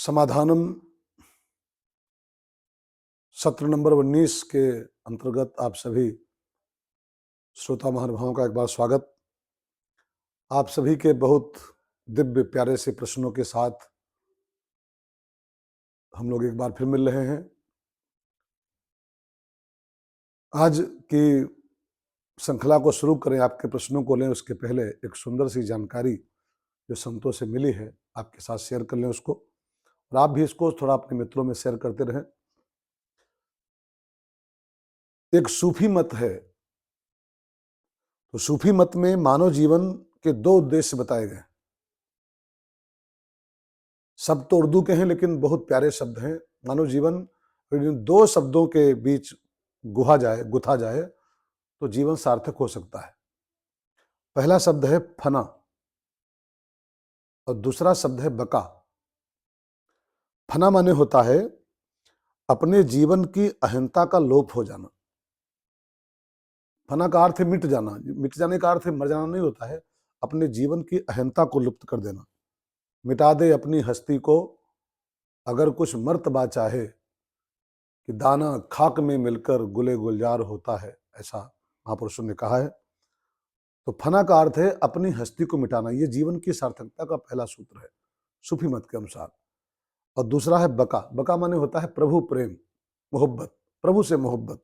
समाधानम सत्र नंबर 19 के अंतर्गत आप सभी श्रोता महानुभावों का एक बार स्वागत। आप सभी के बहुत दिव्य प्यारे से प्रश्नों के साथ हम लोग एक बार फिर मिल रहे हैं। आज की श्रृंखला को शुरू करें, आपके प्रश्नों को लें उसके पहले एक सुंदर सी जानकारी जो संतों से मिली है आपके साथ शेयर कर लें उसको, और आप भी इसको थोड़ा अपने मित्रों में शेयर करते रहें। एक सूफी मत है, तो सूफी मत में मानव जीवन के दो उद्देश्य बताए गए। शब्द तो उर्दू के हैं लेकिन बहुत प्यारे शब्द हैं। मानव जीवन इन दो शब्दों के बीच गुथा जाए तो जीवन सार्थक हो सकता है। पहला शब्द है फना और दूसरा शब्द है बका। फना माने होता है अपने जीवन की अहंता का लोप हो जाना। फना का अर्थ है मिट जाना। मिट जाने का अर्थ है मर जाना नहीं होता है, अपने जीवन की अहंता को लुप्त कर देना। मिटा दे अपनी हस्ती को अगर कुछ मर्तबा चाहे, कि दाना खाक में मिलकर गुले गुलजार होता है, ऐसा महापुरुषों ने कहा है। तो फना का अर्थ है अपनी हस्ती को मिटाना। ये जीवन की सार्थकता का पहला सूत्र है सूफी मत के अनुसार। और दूसरा है बका। बका माने होता है प्रभु प्रेम, मोहब्बत, प्रभु से मोहब्बत,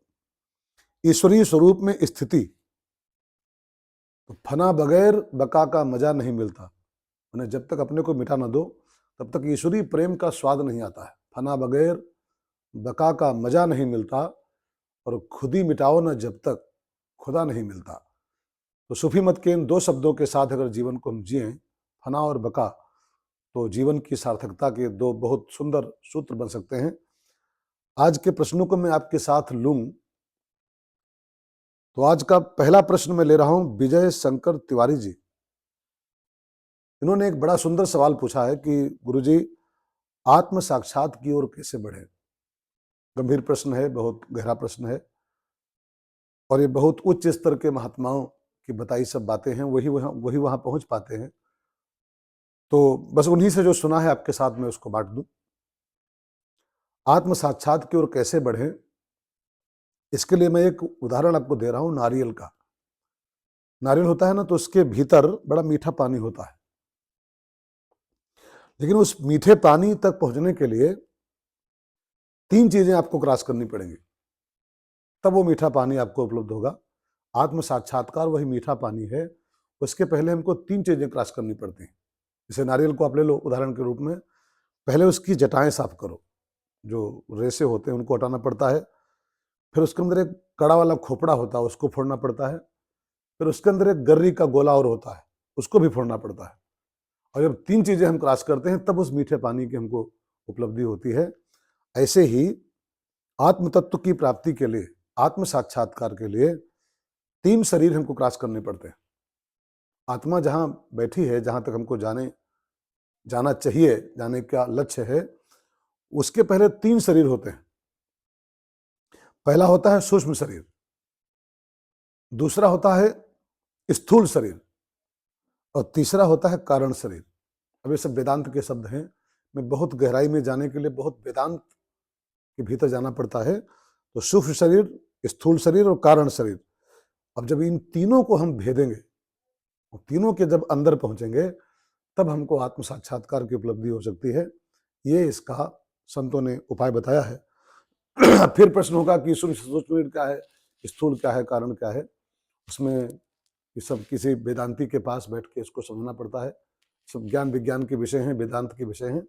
ईश्वरीय स्वरूप में स्थिति। तो फना बगैर बका का मजा नहीं मिलता। मैंने जब तक अपने को मिटा ना दो तब तक ईश्वरीय प्रेम का स्वाद नहीं आता है। फना बगैर बका का मजा नहीं मिलता, और खुद ही मिटाओ ना जब तक खुदा नहीं मिलता। तो सूफी मत के इन दो शब्दों के साथ अगर जीवन को हम जिए, फना और बका, तो जीवन की सार्थकता के दो बहुत सुंदर सूत्र बन सकते हैं। आज के प्रश्नों को मैं आपके साथ लूं, तो आज का पहला प्रश्न मैं ले रहा हूं विजय शंकर तिवारी जी। इन्होंने एक बड़ा सुंदर सवाल पूछा है कि गुरुजी, आत्म साक्षात की ओर कैसे बढ़े। गंभीर प्रश्न है, बहुत गहरा प्रश्न है, और ये बहुत उच्च स्तर के महात्माओं की बताई सब बातें हैं, वही वहां पहुंच पाते हैं। तो बस उन्हीं से जो सुना है आपके साथ मैं उसको बांट दूं। आत्म साक्षात की ओर कैसे बढ़े, इसके लिए मैं एक उदाहरण आपको दे रहा हूं नारियल का। नारियल होता है ना, तो उसके भीतर बड़ा मीठा पानी होता है, लेकिन उस मीठे पानी तक पहुंचने के लिए तीन चीजें आपको क्रॉस करनी पड़ेंगी, तब वो मीठा पानी आपको उपलब्ध होगा। आत्म साक्षात्कार वही मीठा पानी है। उसके पहले हमको तीन चीजें क्रॉस करनी पड़ती हैं। जैसे नारियल को आप ले लो उदाहरण के रूप में, पहले उसकी जटाएं साफ करो, जो रेसे होते हैं उनको हटाना पड़ता है। फिर उसके अंदर एक कड़ा वाला खोपड़ा होता है, उसको फोड़ना पड़ता है। फिर उसके अंदर एक गर्री का गोला और होता है, उसको भी फोड़ना पड़ता है। और जब तीन चीजें हम क्रॉस करते हैं तब उस मीठे पानी की हमको उपलब्धि होती है। ऐसे ही आत्म तत्व की प्राप्ति के लिए, आत्म साक्षात्कार के लिए तीन शरीर हमको क्रॉस करने पड़ते हैं। आत्मा जहां बैठी है, जहां तक हमको जाना चाहिए, जाने का लक्ष्य है, उसके पहले तीन शरीर होते हैं। पहला होता है सूक्ष्म शरीर, दूसरा होता है स्थूल शरीर, और तीसरा होता है कारण शरीर। अब ये सब वेदांत के शब्द हैं। मैं बहुत गहराई में जाने के लिए बहुत वेदांत के भीतर जाना पड़ता है। तो सूक्ष्म शरीर, स्थूल शरीर और कारण शरीर। अब जब इन तीनों को हम भेदेंगे, तीनों के जब अंदर पहुंचेंगे, तब हमको आत्म साक्षात्कार की उपलब्धि हो सकती है। ये इसका संतों ने उपाय बताया है। फिर प्रश्न होगा कि सूक्ष्म शरीर क्या है, स्थूल क्या है, कारण क्या है। उसमें ये सब किसी वेदांती के पास बैठ के इसको समझना पड़ता है। सब ज्ञान विज्ञान के विषय हैं, वेदांत के विषय हैं।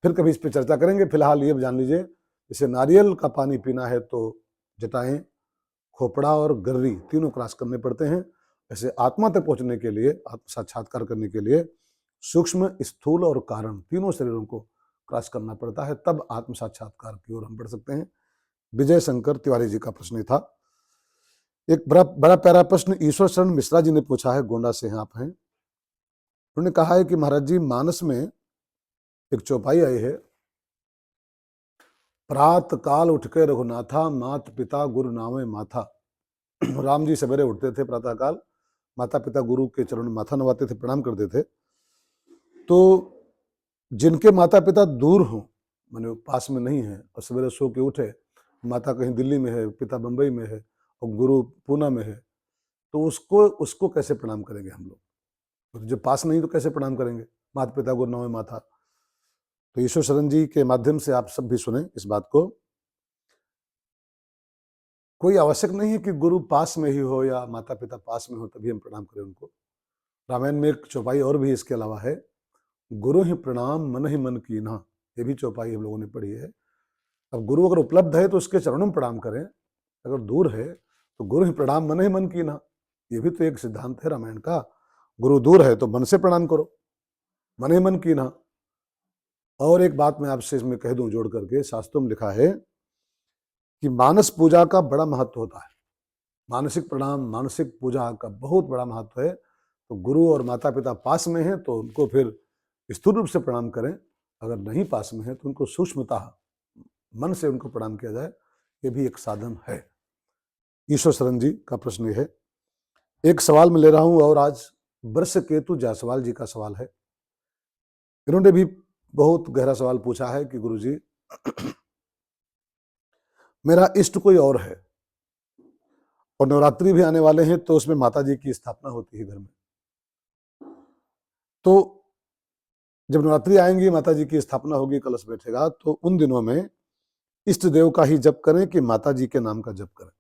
फिर कभी इस पर चर्चा करेंगे। फिलहाल ये जान लीजिए, जैसे नारियल का पानी पीना है तो जटाएं, खोपड़ा और गर्री तीनों क्रॉस करने पड़ते हैं। ऐसे आत्मा तक पहुंचने के लिए, आत्म साक्षात्कार करने के लिए सूक्ष्म, स्थूल और कारण तीनों शरीरों को क्रॉस करना पड़ता है, तब आत्म साक्षात्कार की ओर हम बढ़ सकते हैं। विजय शंकर तिवारी जी का प्रश्न था। एक बड़ा प्यारा प्रश्न ईश्वर शरण मिश्रा जी ने पूछा है, गोंडा से हैं आप हैं। उन्होंने कहा है कि महाराज जी, मानस में एक चौपाई आई है, प्रात काल उठ के रघुनाथा, मात पिता गुरु नामे माथा। राम जी सवेरे उठते थे प्रातः काल, माता पिता गुरु के चरण में माथा नवाते थे, प्रणाम करते थे। तो जिनके माता पिता दूर हों, माने पास में नहीं है, और सवेरे सो के उठे, माता कहीं दिल्ली में है, पिता बंबई में है और गुरु पूना में है, तो उसको उसको कैसे प्रणाम करेंगे हम लोग? तो जो पास नहीं तो कैसे प्रणाम करेंगे? माता पिता गुरु नौ माता। तो ईश्वर शरण जी के माध्यम से आप सब भी सुने इस बात को। कोई आवश्यक नहीं है कि गुरु पास में ही हो या माता पिता पास में हो तभी हम प्रणाम करें उनको। रामायण में एक चौपाई और भी इसके अलावा है, गुरु ही प्रणाम मन ही मन कीन्हा। ये भी चौपाई हम लोगों ने पढ़ी है। अब गुरु अगर उपलब्ध है तो उसके चरणों में प्रणाम करें, अगर दूर है तो गुरु ही प्रणाम मन ही मन कीन्हा। ये भी तो एक सिद्धांत है रामायण का। गुरु दूर है तो मन से प्रणाम करो, मन ही मन कीन्हा। और एक बात मैं आपसे इसमें कह दूं जोड़ करके, शास्त्रों में लिखा है कि मानस पूजा का बड़ा महत्व होता है। मानसिक प्रणाम, मानसिक पूजा का बहुत बड़ा महत्व है। तो गुरु और माता पिता पास में हैं तो उनको फिर स्थूल रूप से प्रणाम करें, अगर नहीं पास में है तो उनको सूक्ष्मतः मन से उनको प्रणाम किया जाए, ये भी एक साधन है। ईश्वर शरण जी का प्रश्न ये है। एक सवाल मैं ले रहा हूं और आज वर्ष केतु जायसवाल जी का सवाल है। इन्होंने भी बहुत गहरा सवाल पूछा है कि गुरुजी मेरा इष्ट कोई और है और नवरात्रि भी आने वाले हैं तो उसमें माता जी की स्थापना होती है घर में, तो जब नवरात्रि आएंगी माता जी की स्थापना होगी, कलश बैठेगा, तो उन दिनों में इष्ट देव का ही जप करें कि माता जी के नाम का जप करें?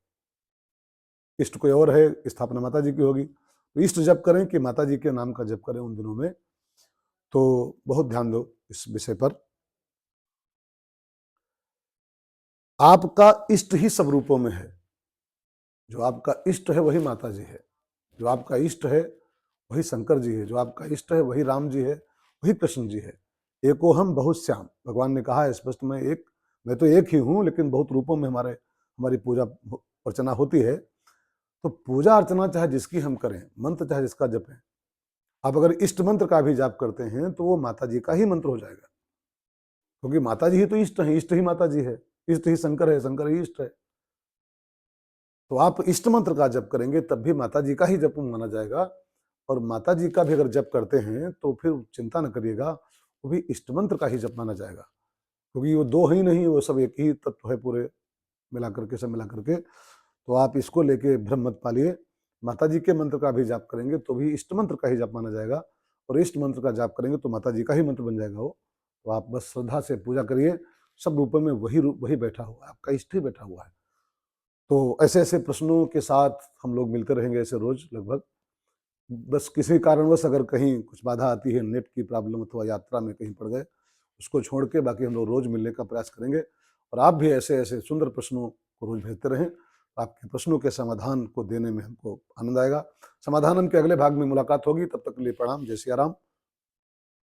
इष्ट कोई और है, स्थापना माता जी की होगी, तो इष्ट जप करें कि माता जी के नाम का जप करें उन दिनों में? तो बहुत ध्यान दो इस विषय पर। आपका इष्ट ही सब रूपों में है। जो आपका इष्ट है वही माता जी है, जो आपका इष्ट है वही शंकर जी है, जो आपका इष्ट है वही राम जी है, वही कृष्ण जी है। एको हम बहुत श्याम, भगवान ने कहा है स्पष्ट, मैं तो एक ही हूं लेकिन बहुत रूपों में हमारी पूजा अर्चना होती है। तो पूजा अर्चना चाहे जिसकी हम करें, मंत्र चाहे जिसका जपें, आप अगर इष्ट मंत्र का भी जाप करते हैं तो वो माता जी का ही मंत्र हो जाएगा, क्योंकि माता जी ही तो इष्ट है, इष्ट ही माता जी है, इष्ट ही शंकर है, शंकर ही इष्ट है। तो आप इष्ट मंत्र का जप करेंगे तब भी माता जी का ही जप माना जाएगा, और माता जी का भी अगर जप करते हैं तो फिर चिंता न करिएगा, वो भी इष्ट मंत्र का ही जप माना जाएगा, क्योंकि वो दो ही नहीं, वो सब एक ही तत्व है पूरे मिला करके, सब मिला करके। तो आप इसको लेके भ्रम मत पालिए। माता जी के मंत्र का भी जाप करेंगे तो भी इष्ट मंत्र का ही जाप माना जाएगा, और इष्ट मंत्र का जाप करेंगे तो माता जी का ही मंत्र बन जाएगा वो। तो आप बस श्रद्धा से पूजा करिए, सब रूपों में वही रूप वही बैठा हुआ है, आपका इष्ट ही बैठा हुआ है। तो ऐसे ऐसे प्रश्नों के साथ हम लोग मिलते रहेंगे ऐसे रोज लगभग। बस किसी कारणवश अगर कहीं कुछ बाधा आती है, नेट की प्रॉब्लम अथवा यात्रा में कहीं पड़ गए, उसको छोड़ के बाकी हम लोग रोज मिलने का प्रयास करेंगे। और आप भी ऐसे ऐसे सुंदर प्रश्नों को रोज भेजते रहें, आपके प्रश्नों के समाधान को देने में हमको आनंद आएगा। समाधान के अगले भाग में मुलाकात होगी, तब तक के लिए प्रणाम, जय सिया राम।